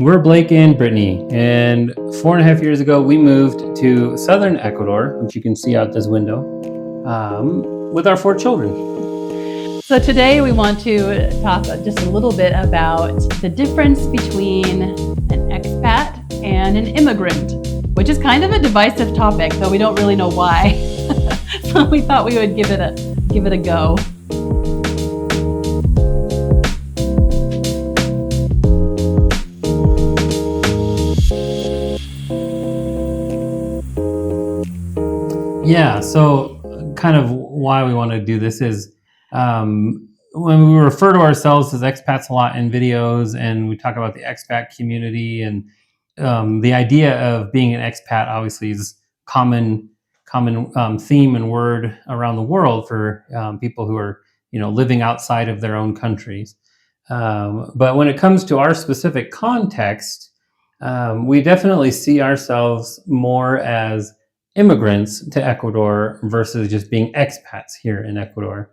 We're Blake and Brittany, and 4.5 years ago, we moved to southern Ecuador, which you can see out this window, with our 4 children. So today we want to talk just a little bit about the difference between an expat and an immigrant, which is kind of a divisive topic, though we don't really know why. So we thought we would give it a go. Yeah, so kind of why we want to do this is when we refer to ourselves as expats a lot in videos, and we talk about the expat community, and the idea of being an expat obviously is common theme and word around the world for people who are living outside of their own countries. But when it comes to our specific context, we definitely see ourselves more as immigrants to Ecuador versus just being expats here in Ecuador.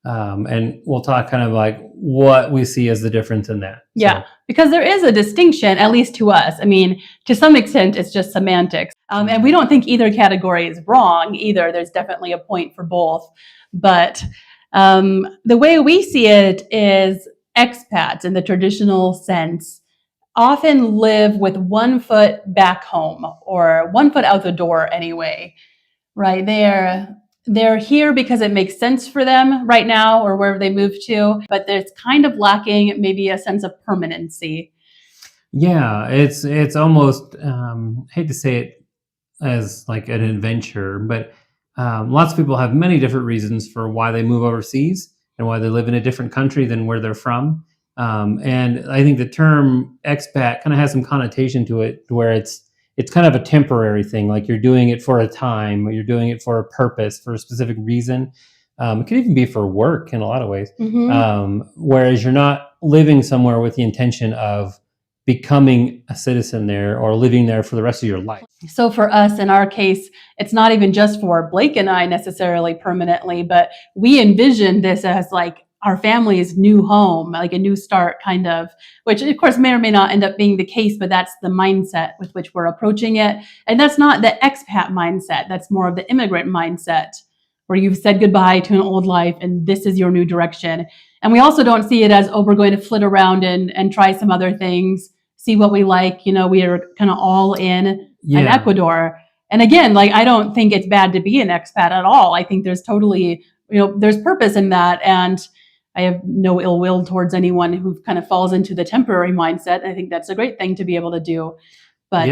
And we'll talk kind of like what we see as the difference in that. Yeah, because there is a distinction, at least to us. I mean, to some extent, it's just semantics. And we don't think either category is wrong either. There's definitely a point for both. But the way we see it is expats in the traditional sense often live with one foot back home or one foot out the door anyway, right? They're here because it makes sense for them right now or wherever they move to, but there's kind of lacking maybe a sense of permanency. Yeah, it's almost, hate to say it as like an adventure, but lots of people have many different reasons for why they move overseas and why they live in a different country than where they're from. And I think the term expat kind of has some connotation to it where it's kind of a temporary thing, like you're doing it for a time, or you're doing it for a purpose, for a specific reason. It could even be for work in a lot of ways. Mm-hmm. Whereas you're not living somewhere with the intention of becoming a citizen there or living there for the rest of your life. So for us, in our case, it's not even just for Blake and I necessarily permanently, but we envision this as like our family's new home, like a new start kind of, which of course may or may not end up being the case, but that's the mindset with which we're approaching it. And that's not the expat mindset. That's more of the immigrant mindset where you've said goodbye to an old life and this is your new direction. And we also don't see it as, oh, we're going to flit around and try some other things, see what we like. We are kind of all in Ecuador. And again, like, I don't think it's bad to be an expat at all. I think there's totally, there's purpose in that. And I have no ill will towards anyone who kind of falls into the temporary mindset. I think that's a great thing to be able to do, but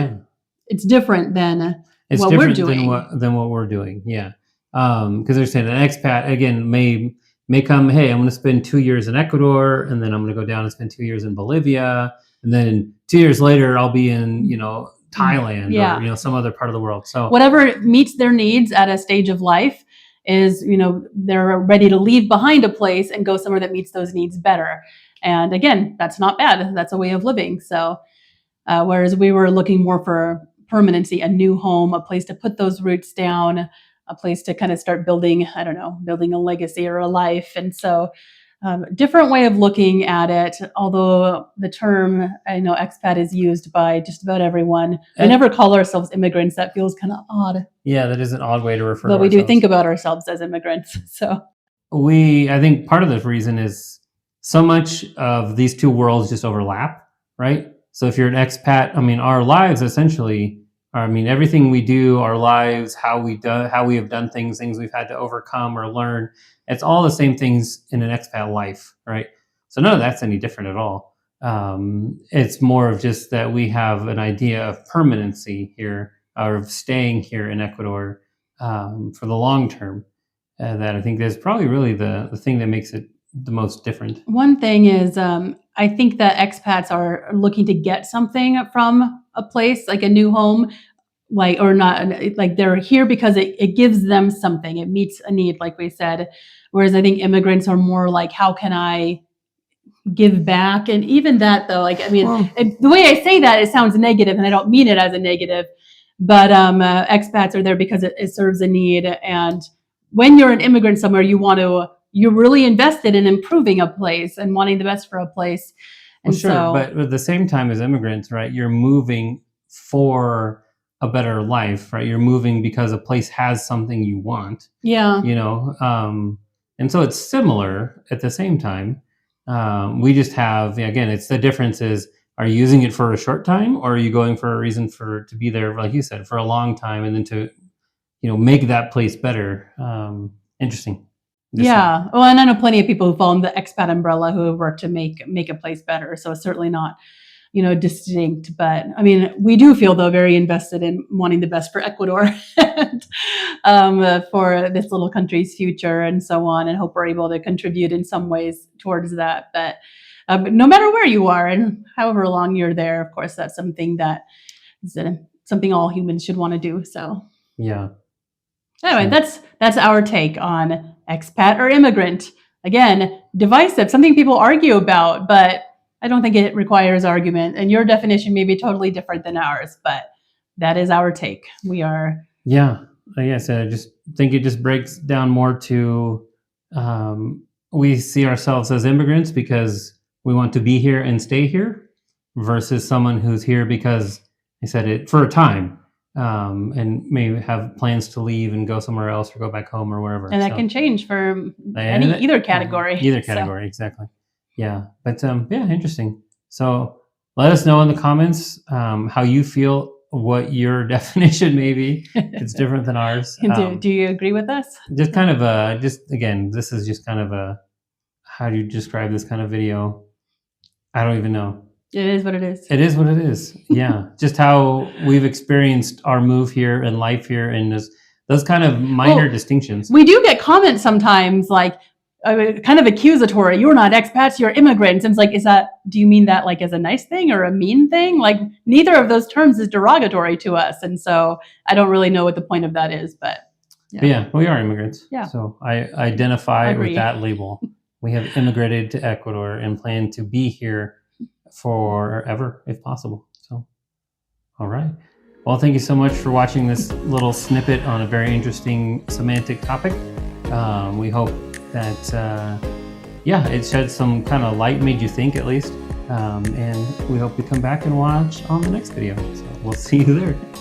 it's different than what we're doing. Than what we're doing. Yeah. Because they're saying an expat again may come, hey, I'm going to spend 2 years in Ecuador, and then I'm going to go down and spend 2 years in Bolivia, and then 2 years later I'll be in Thailand or some other part of the world. So whatever meets their needs at a stage of life is, they're ready to leave behind a place and go somewhere that meets those needs better. And again, that's not bad. That's a way of living. So whereas we were looking more for permanency, a new home, a place to put those roots down, a place to kind of start building a legacy or a life. And so different way of looking at it, although the term, I know, expat is used by just about everyone. We never call ourselves immigrants. That feels kind of odd. Yeah, that is an odd way to refer to ourselves. But we do think about ourselves as immigrants. So I think part of the reason is so much of these two worlds just overlap, right? So if you're an expat, our lives essentially, everything we do, our lives, how we have done things we've had to overcome or learn, it's all the same things in an expat life, right? So none of that's any different at all. It's more of just that we have an idea of permanency here, or of staying here in Ecuador for the long term. That I think is probably really the thing that makes it the most different. One thing is, I think that expats are looking to get something from a place, like a new home, or not, like they're here because it gives them something. It meets a need, like we said. Whereas I think immigrants are more like, how can I give back? And even that, though, the way I say that, it sounds negative, and I don't mean it as a negative. But expats are there because it serves a need. And when you're an immigrant somewhere, you're really invested in improving a place and wanting the best for a place. And sure, so, but at the same time as immigrants, right? You're moving for a better life, right? You're moving because a place has something you want, yeah, and so it's similar at the same time. We just have, again, it's the difference is, are you using it for a short time, or are you going for a reason to be there, like you said, for a long time, and then to make that place better. Interesting. yeah. Well, and I know plenty of people who fall in the expat umbrella who have worked to make a place better. So it's certainly not, distinct. But I mean, we do feel though very invested in wanting the best for Ecuador and for this little country's future and so on, and hope we're able to contribute in some ways towards that. But no matter where you are and however long you're there, of course, that's something that is something all humans should want to do. So Yeah. anyway, Sure. that's our take on expat or immigrant. Again, divisive, something people argue about, but I don't think it requires argument. And your definition may be totally different than ours, but that is our take. We are. Yeah. Like I said, I just think it just breaks down more to we see ourselves as immigrants because we want to be here and stay here, versus someone who's here because I said it for a time, and may have plans to leave and go somewhere else or go back home or wherever. And that can change for And either category. Either category, exactly. Yeah, but yeah, interesting. So let us know in the comments how you feel, what your definition may be. It's different than ours. Do you agree with us? Just kind of again, this is just kind of how do you describe this kind of video? I don't even know. It is what it is. It is what it is. Yeah, just how we've experienced our move here and life here, and those kind of minor distinctions. We do get comments sometimes like kind of accusatory. You're not expats, you're immigrants. And it's like, do you mean that like as a nice thing or a mean thing? Like neither of those terms is derogatory to us. And so I don't really know what the point of that is, but yeah, we are immigrants. Yeah. So I identify with that label. We have immigrated to Ecuador and plan to be here forever if possible. So, all right. Well, thank you so much for watching this little snippet on a very interesting semantic topic. We hope that, it shed some kind of light, made you think at least. And we hope you come back and watch on the next video. So we'll see you there.